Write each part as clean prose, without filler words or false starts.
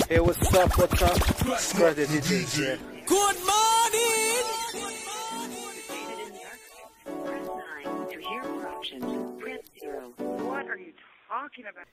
Hey, what's up? Spread the DJ here. Good morning! To hear more options, press 0. What are you talking about?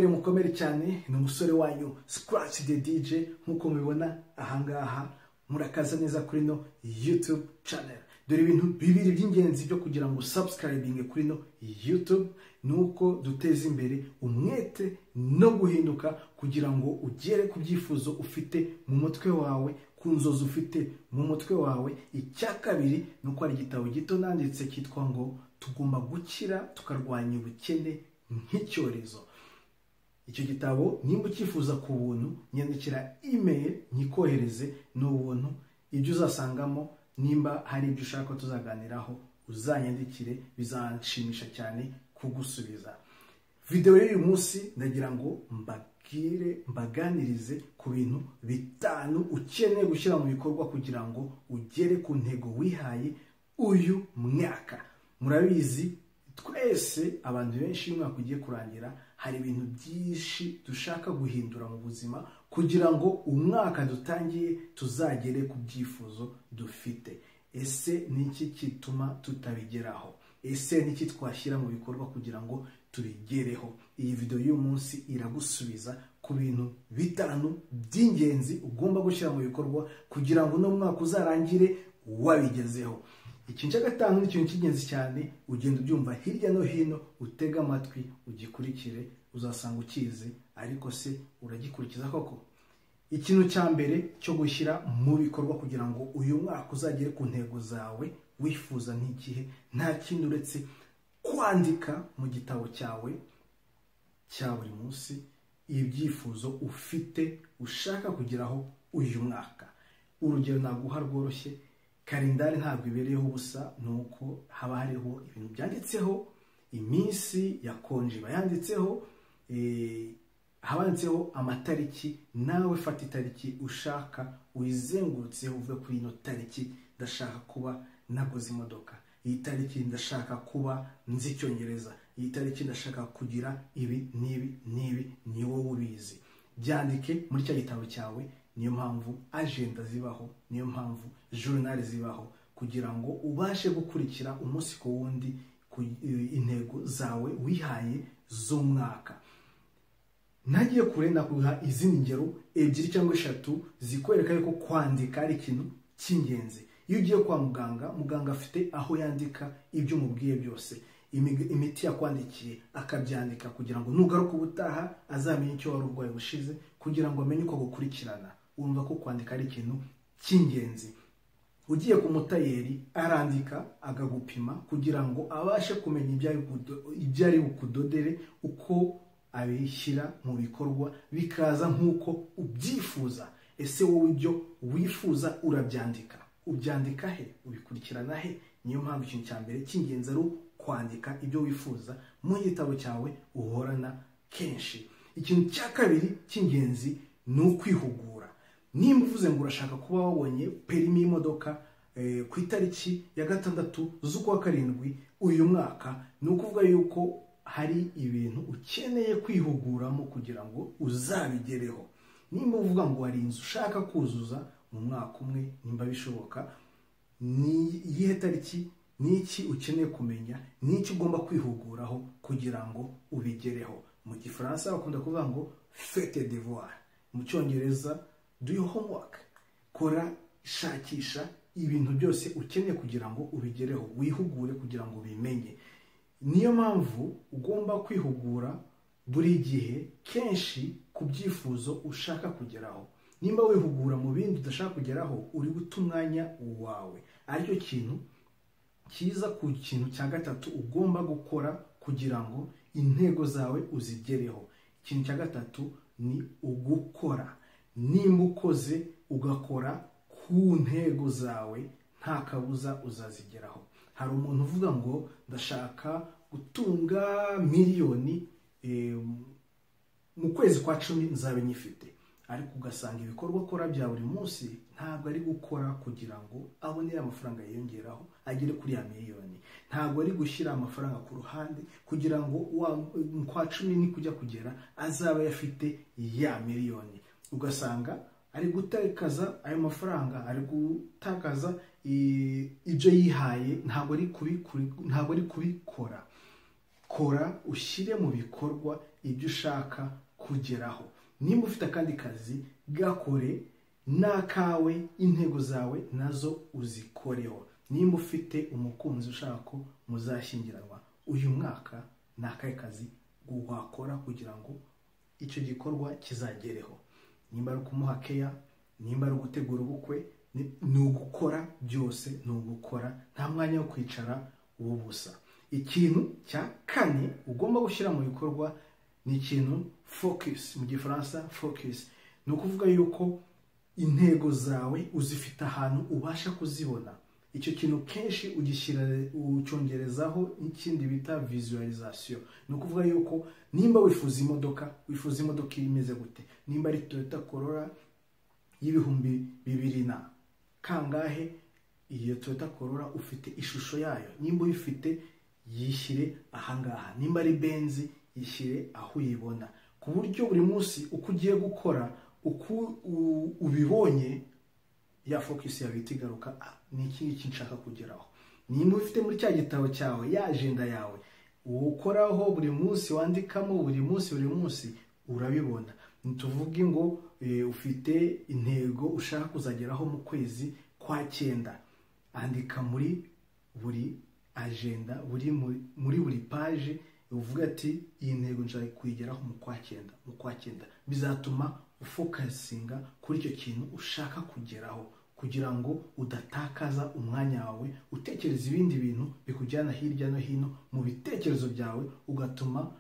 mukomere cyane ni umusore wanyu Scratch the DJ nkuko mubibona ahangaha murakaza neza kuri no YouTube channel. Dore ibintu bibiri by'ingenzi byo kugira ngo subscribing kuri no YouTube nuko duteza imbere umwete no guhinduka kugira ngo ugere ku byifuzo ufite mu mutwe wawe, ku nzozi ufite mu mutwe wawe. Icya kabiri nuko ari igitabo gito nanditse kitwa ngo tugomba gukira tukarwanya ubukene nk'icyorezo. Icyo gitabo nimba ukifuza ku buntu nyandikira email nyikohereze n'ubuntu. Ibyo uzasangamo nimba hari ibyo ushaka tuzaganiraho uzanyandikire, bizanshimisha cyane kugusubiza. Video y'uyu munsi ndagira ngo mbaganirize ku bintu bitanu ukeneye gushyira mu bikorwa kugira ngo ugere ku ntego wihaye uyu mwaka. Murabizi twese abantu benshi umwaka ugiye kurangira hari ibintu byinshi dushaka guhindura mu buzima kugira ngo umwaka dutangiye tuzagere ku byifuzo dufite. Ese niki kituma tutabigeraho? Ese niki twashyira mu bikorwa kugira ngo tubigereho? Iyi video y'uyu munsi iragusubiza ku bintu bitanu by'ingenzi ugomba gushyira mu bikorwa kugira ngo no mwaka uzarangire wabigezeho. Ikintu cya gatanu ni ikintu cy'ingenzi cyane, ugenda ubyumva hirya no hino, utega amatwi ugikurikire, uzasanga ukizi, ariko se uragikurikiza koko? Ikintu cya mbere cyo gushyira mu bikorwa kugira ngo uyu mwaka uzagere ku ntego zawe wifuza n'igihe, nta kindi uretse kwandika mu gitabo cyawe cya buri munsi ibyifuzo ufite ushaka kugeraho uyu mwaka. Urugero naguha rworoshye, kalendari ntabwo ibereyeho ubusa, nuko haba hariho ibintu byanditseho, iminsi ya konji bayanditseho, habanditseho amatariki. Nawe fata itariki ushaka uyizengurutseho uvuga kuri ino tariki ndashaka kuba naguze imodoka, iyi tariki ndashaka kuba nzi icyongereza, iyi tariki ndashaka kugira ibi n'ibi, ni wowe ubizi. Byandike muri cya gitabo cyawe. Niyo mpamvu agenda zibaho, niyo mpamvu journal zibaho, kugira ngo ubashe gukurikira umunsi ku wundi intego zawe wihaye z'umwaka. Nagiye kure nakuha izindi ngero ebyiri cyangwa eshatu zikwereka yuko kwandika ari ikintu cy'ingenzi. Iyo ugiye kwa muganga, muganga afite aho yandika ibyo umubwiye byose, imiti yakwandikiye akabyandika kugira ngo nugaruka ubutaha azamenye icyo wari urwaye bushize, kugira ngo amenye uko gukurikirana. Urumva ko kwandika ari ikintu cy'ingenzi. Ugiye ku mutayeri arandika akagupima kugira ngo abashe kumenya ibyo ari bukudodere, uko abishyira mu bikorwa bikaza nk'uko ubyifuza. Ese wowe ibyo wifuza urabyandika? Ubyandika he? Ubikurikirana he? Niyo mpamvu ikintu cya mbere cy'ingenzi ari kwandika ibyo wifuza mu gitabo cyawe uhorana kenshi. Ikintu cya kabiri cy'ingenzi ni ukwihugura. Nimba uvuze ngo urashaka kuba wabonye perimi y'imodoka ku itariki ya 6 z'ukwa 7 uyu mwaka, ni ukuvuga yuko hari ibintu ukeneye kwihuguramo kugira ngo uzabigereho. Nimba uvuga ngo hari inzu ushaka kuzuza mu mwaka umwe, nimba bishoboka, ni iyihe tariki, niki ukeneye kumenya, niki ugomba kwihuguraho kugira ngo ubigereho. Mu Gifaransa bakunda kuvuga ngo faites tes devoirs, mu Cyongereza do your homework. Kora, shakisha ibintu byose ukeneye kugira ngo ubigereho, wihugure kugira ngo ubimenye. Niyo mpamvu ugomba kwihugura buri gihe, kenshi, ku byifuzo ushaka kugeraho. Nimba wihugura mu bindi udashaka kugeraho, uri guta umwanya wawe. Aricyo kintu kiza ku kintu cya gatatu ugomba gukora kugira ngo intego zawe uzigereho. Ikintu cya gatatu ni ugukora. Nimba ukoze ugakora ku ntego zawe, nta kabuza uzazigeraho. Hari umuntu uvuga ngo ndashaka gutunga miliyoni mu kwezi kwa 10 nzabe nyifite, ariko ugasanga ibikorwa akora bya buri munsi ntabwo ari gukora kugira ngo abone amafaranga yiyongeraho agere kuri ya miliyoni. Ntabwo ari gushyira amafaranga ku ruhande kugira ngo kwa 10 ni kujya kugera azaba yafite ya miliyoni. ugasanga ari gutakaza ayo mafaranga, ari gutakaza ibyo yihaye, ntabwo ari kubikora. Kora ushyire mu bikorwa ibyo ushaka kugeraho. Nimba ufite akandi kazi gakore, n'akawe intego zawe nazo uzikoreho. Nimba ufite umukunzi ushaka ko muzashyingiranwa, uyu mwaka ni akahe kazi wakora kugira ngo icyo gikorwa kizagereho? Nimba ari kumuha keya, nimba ari gutegura ubukwe, ni ugukora byose, ni ugukora, nta mwanya wo kwicara ubusa. Ikintu cya kane ugomba gushyira mu bikorwa ni ikintu focus, mu gifaransa focus. Ni ukuvuga yuko intego zawe uzifite ahantu ubasha kuzibona. Icyo kintu kenshi ucyongerezaho n'ikindi bita visualization. Ni ukuvuga yuko nimba wifuza imodoka imeze gute, nimba ari Toyota Corolla y'ibihumbi 2000 na kangahe, iyo Toyota Corolla ufite ishusho yayo. Nimba uyifite yishyire ahangaha, nimba ari Benz yishyire aho uyibona, ku buryo buri munsi uko ugiye gukora, uko ubibonye, ya focus yawe itigaruka, ni iki nshaka kugeraho. Nimba ufite muri cya gitabo cyawe ya agenda yawe ukoraho buri munsi, wandikamo buri munsi, urabibona. Nituvuge ngo ufite intego ushaka kuzageraho mu kwezi kwa 9, andika muri buri agenda, muri buri page, uvuga ati iyi ntego nshaka kuyigeraho mu kwa 9. Bizatuma ufokasinga kuri icyo kintu ushaka kugeraho, kugira ngo udatakaza umwanya wawe utekereza ibindi bintu bikujyana hirya no hino mu bitekerezo byawe, ugatuma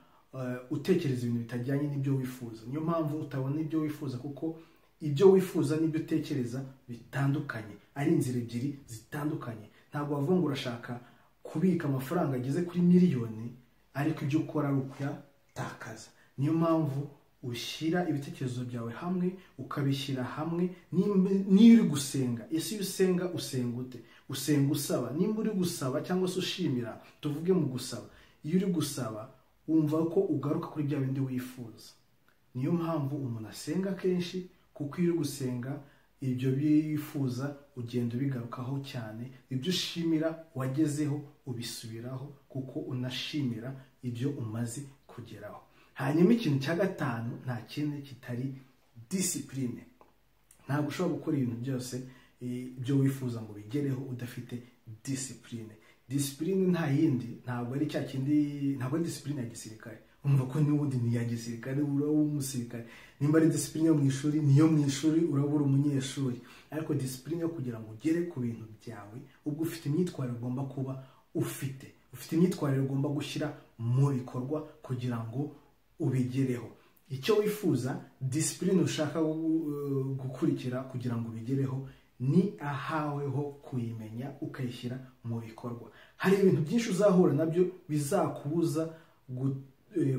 utekereza ibintu bitajyanye n'ibyo wifuza. Niyo mpamvu utabona ibyo wifuza, kuko ibyo wifuza n'ibyo utekereza bitandukanye, ari inzira ebyiri zitandukanye. Ntabwo wavuga ngo urashaka kubika amafaranga ageze kuri miliyoni ariko ibyo ukora ari ukuyatakaza. Niyo mpamvu ushyira ibitekerezo byawe hamwe, ukabishyira hamwe. Niyo uri gusenga, ese iyo usenga usenga ute? Usenga usaba. Nimba uri gusaba cyangwa se ushimira, tuvuge mu gusaba, iyo uri gusaba wumva ko ugaruka kuri bya bindi wifuza. Niyo mpamvu umuntu asenga kenshi, kuko iyo uri gusenga ibyo bifuza ugenda ubigarukaho cyane. Ibyo ushimira wagezeho ubisubiraho, kuko unashimira ibyo umaze kugeraho. Hanyuma ikintu cya 5 nta kindi kitari discipline. Ntabwo ushobora gukora ibintu byose ibyo wifuza ngo bigereho udafite discipline. Discipline nta yindi, ntabwo ari cya kindi, ntabwo ari discipline ya gisirikare. Umva ko n'ubundi ni ya gisirikare, uraba umusirikare. Nimba ari discipline yo mu ishuri, niyo mu ishuri urabura umunyeshuri. Ariko discipline yo kugira ngo ugere ku bintu byawe, ubwo ufite imyitwarire ugomba kuba ufite imyitwarire ugomba gushyira mu bikorwa kugira ngo ubigereho. Icyo wifuza, discipline ushaka gukurikira kugira ngo ubigereho, ni ahawe ho kuyimenya ukayishyira mu bikorwa. Hari ibintu byinshi uzahura nabyo bizakubuza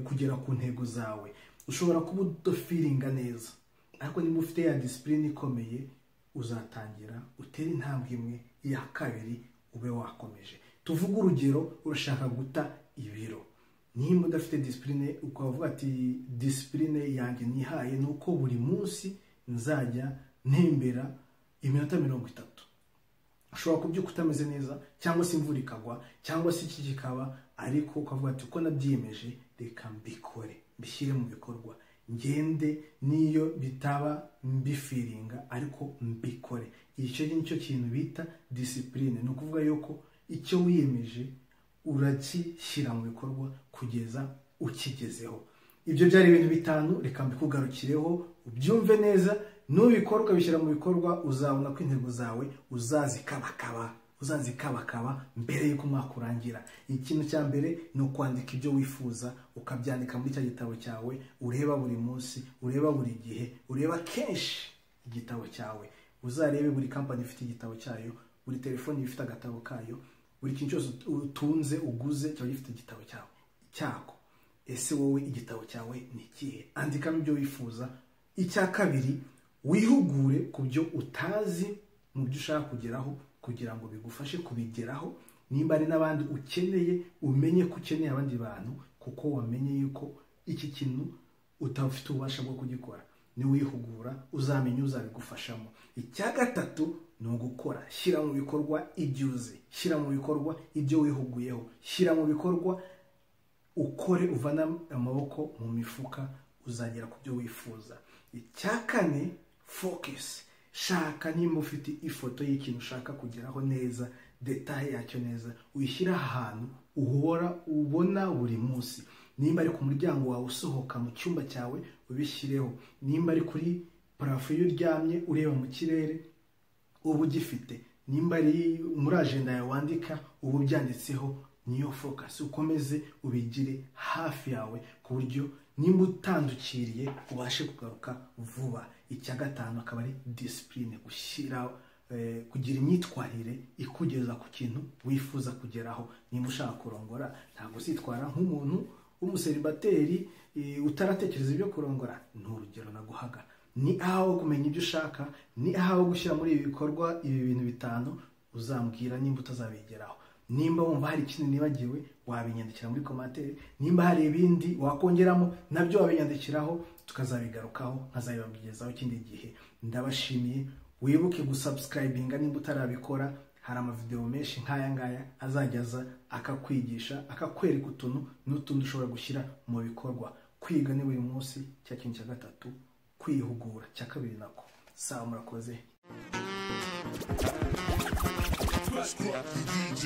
kugera ku ntego zawe. Ushobora kuba udafiringa neza, ariko niba ufite ya discipline ikomeye, uzatangira utere intambwe imwe, iya kabiri ube wakomeje. Tuvuge urugero, urashaka guta ibiro. Nimba udafite discipline, ukavuga ati discipline yanjye nihaye nuko buri munsi nzajya ntembera iminota 30. Ushobora kubyuka utameze neza, cyangwa se imvura ikagwa, cyangwa se iki kikaba, ariko ukavuga ati uko nabyiyemeje reka mbikore, mbishyire mu bikorwa, ngende niyo bitaba mbifiringa ariko mbikore. Icyo nicyo kintu bita discipline. Ni ukuvuga yuko icyo wiyemeje uragishyira mu bikorwa kugeza ukigezeho. Ibyo byari ibintu 5, reka mbikugarukireho ubyumve neza. Nubikorwa bishyira mu bikorwa, uzabona ko intego zawe uzazikabakaba mbere y'uko umwaka urangira. Ikintu cya mbere ni ukwandika ibyo wifuza, ukabyandika muri cya gitabo cyawe, ureba buri munsi, ureba buri gihe, ureba kenshi igitabo cyawe. Uzarebe buri company ifite igitabo cyayo, buri telefone ifite agatabo kayo, buri kintu cyose utunze uguze cyangwa gifite igitabo cyako. Ese wowe igitabo cyawe ni ikihe? Andikamo ibyo wifuza. Icya kabiri, wihugure ku byo utazi mu byo ushaka kugeraho, kugira ngo bigufashe kubigeraho. Nimba ari n'abandi ukeneye, umenye ko ukeneye abandi bantu, kuko wamenye yuko iki kintu utafite ububasha bwo kugikora. niwihugura uzamenya uzabigufashamo. Icya gatatu ni ugukora. Shyira mu bikorwa ibyo uzi, shyira mu bikorwa ibyo wihuguyeho, shyira mu bikorwa, ukore uvana amaboko mu mifuka, uzagera ku byo wifuza. Icya kane, focus. Shaka nimba ufite ifoto y'ikintu ushaka kugeraho neza, detail yacyo neza, uyishyira ahantu uhora ubona buri munsi. Nimba ari ku muryango wawe usohoka mu cyumba cyawe, ubishyireho. Nimba ari kuri parafo iyo uryamye ureba mu kirere, ubu ugifite. Nimba ari muri agenda yawe wandika, ubu byanditseho. Niyo focus. Ukomeze ubigire hafi yawe ku buryo nimba utandukiriye ubashe kugaruka vuba. Icya gatanu akaba ari discipline. Kugira imyitwarire ikugeza ku kintu wifuza kugeraho. Nimba ushaka kurongora, ntabwo uzitwara nk'umuntu w'umuseribateri utaratekereza ibyo kurongora. Ni urugero naguhaga. Ni aho kumenya ibyo ushaka, ni aho gushyira muri ibi bikorwa ibi bintu bitanu. Uzambwira nimba utazabigeraho. Nimba wumva hari ikintu nibagiwe, wabinyandikira muri commentaire. Nimba hari ibindi wakongeramo, nabyo wabinyandikiraho, tukazabigarukaho, nkazabibabwizaho ikindi gihe. Ndabashimiye. Wibuke gusubscribinga nimba utarabikora. Hari amavideo menshi nk'aya ngaya azajyaza akakwigisha, akakwereka utuntu n'utundi ushobora gushyira mu bikorwa. Kwiga ni buri munsi. Cya kintu cya gatatu, kwihugura. Cya kabiri nako. Sawa, murakoze. Let's rock the DJ.